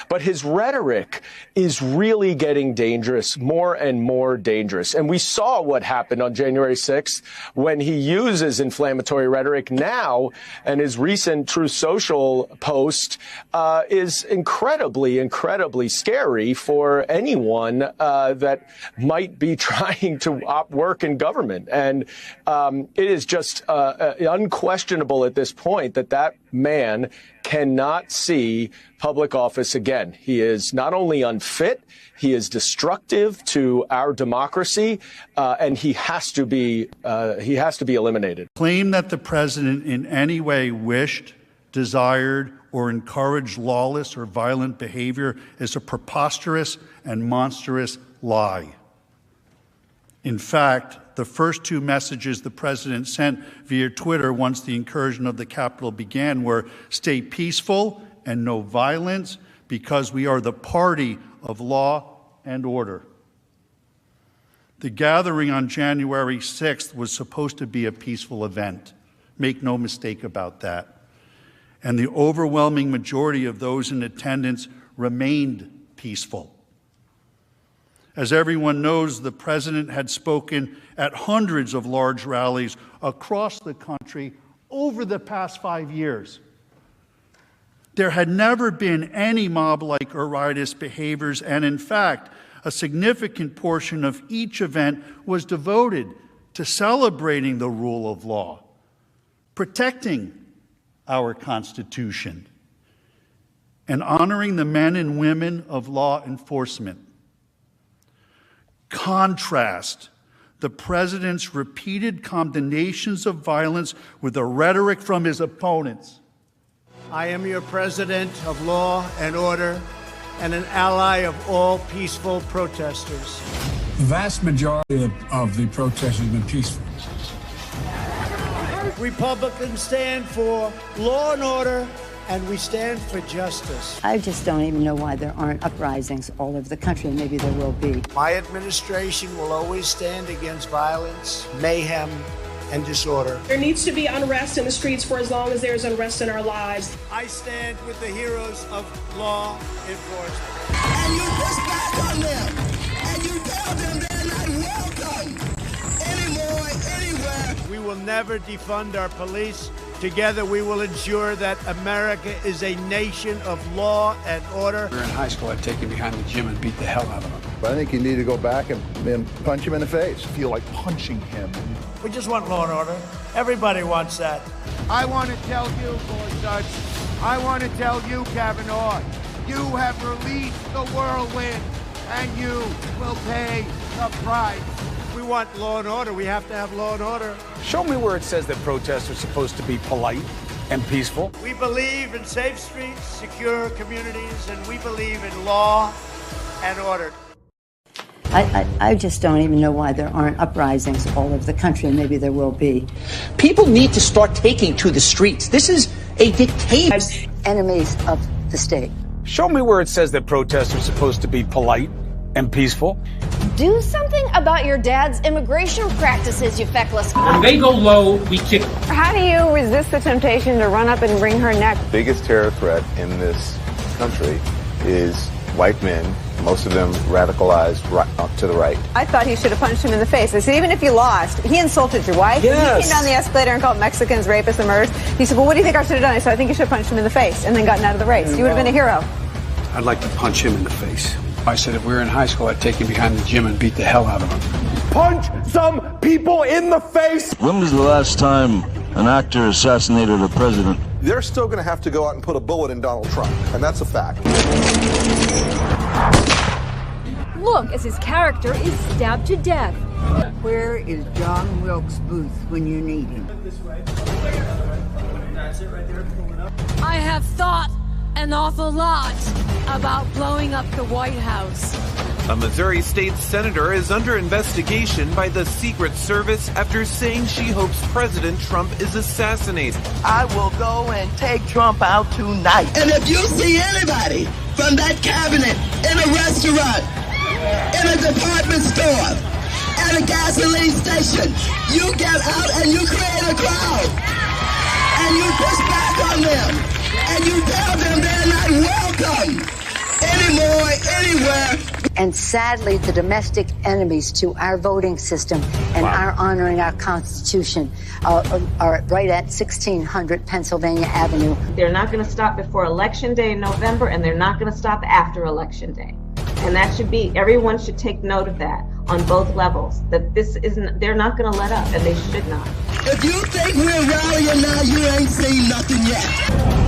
But his rhetoric is really getting dangerous, more and more dangerous. And we saw what happened on January 6th when he uses inflammatory rhetoric now, and his recent Truth Social post is incredibly scary for anyone that might be trying to work in government. And it is just unquestionable at this point that man cannot see public office again. He is not only unfit, he is destructive to our democracy, and he has to be eliminated. Claim that the president in any way wished, desired, or encouraged lawless or violent behavior is a preposterous and monstrous lie. In fact, the first two messages the president sent via Twitter once the incursion of the Capitol began were, "Stay peaceful and no violence, because we are the party of law and order." The gathering on January 6th was supposed to be a peaceful event. Make no mistake about that. And the overwhelming majority of those in attendance remained peaceful. As everyone knows, the president had spoken at hundreds of large rallies across the country over the past 5 years. There had never been any mob-like or riotous behaviors, and in fact, a significant portion of each event was devoted to celebrating the rule of law, protecting our Constitution, and honoring the men and women of law enforcement. Contrast the president's repeated condemnations of violence with the rhetoric from his opponents. I am your president of law and order and an ally of all peaceful protesters. The vast majority of the protests have been peaceful. Republicans stand for law and order, and we stand for justice. I just don't even know why there aren't uprisings all over the country, and maybe there will be. My administration will always stand against violence, mayhem, and disorder. There needs to be unrest in the streets for as long as there's unrest in our lives. I stand with the heroes of law enforcement. And you push back on them, and you tell them they're not welcome anymore, anywhere. We will never defund our police. Together, we will ensure that America is a nation of law and order. We were in high school, I'd take him behind the gym and beat the hell out of him. But I think you need to go back and punch him in the face. Feel like punching him. We just want law and order. Everybody wants that. I want to tell you, Gorsuch, I want to tell you, Kavanaugh, you have released the whirlwind, and you will pay the price. We want law and order. We have to have law and order. Show me where it says that protests are supposed to be polite and peaceful. We believe in safe streets, secure communities, and we believe in law and order. I just don't even know why there aren't uprisings all over the country, and maybe there will be. People need to start taking to the streets. This is a dictator. Enemies of the state. Show me where it says that protests are supposed to be polite and peaceful. Do something about your dad's immigration practices, you feckless. When they go low, we kick them. How do you resist the temptation to run up and wring her neck? The biggest terror threat in this country is white men, most of them radicalized to the right. I thought he should have punched him in the face. I said, even if you lost, he insulted your wife. Yes. He came down the escalator and called Mexicans rapists and murderers. He said, well, what do you think I should have done? I said, I think you should have punched him in the face and then gotten out of the race. You would have been a hero. I'd like to punch him in the face. I said if we were in high school, I'd take him behind the gym and beat the hell out of him. Punch some people in the face! When was the last time an actor assassinated a president? They're still going to have to go out and put a bullet in Donald Trump, and that's a fact. Look as his character is stabbed to death. Where is John Wilkes Booth when you need him? I have thought an awful lot about blowing up the White House. A Missouri state senator is under investigation by the Secret Service after saying she hopes President Trump is assassinated. I will go and take Trump out tonight. And if you see anybody from that cabinet in a restaurant, in a department store, at a gasoline station, you get out and you create a crowd. And you push back on them. And you tell them they're not welcome And sadly, the domestic enemies to our voting system and our honoring our Constitution are right at 1600 Pennsylvania Avenue. They're not going to stop before Election Day in November, and they're not going to stop after Election Day. And that should be, everyone should take note of that on both levels, that this isn't, they're not going to let up, and they should not. If you think we're rallying now, you ain't seen nothing yet.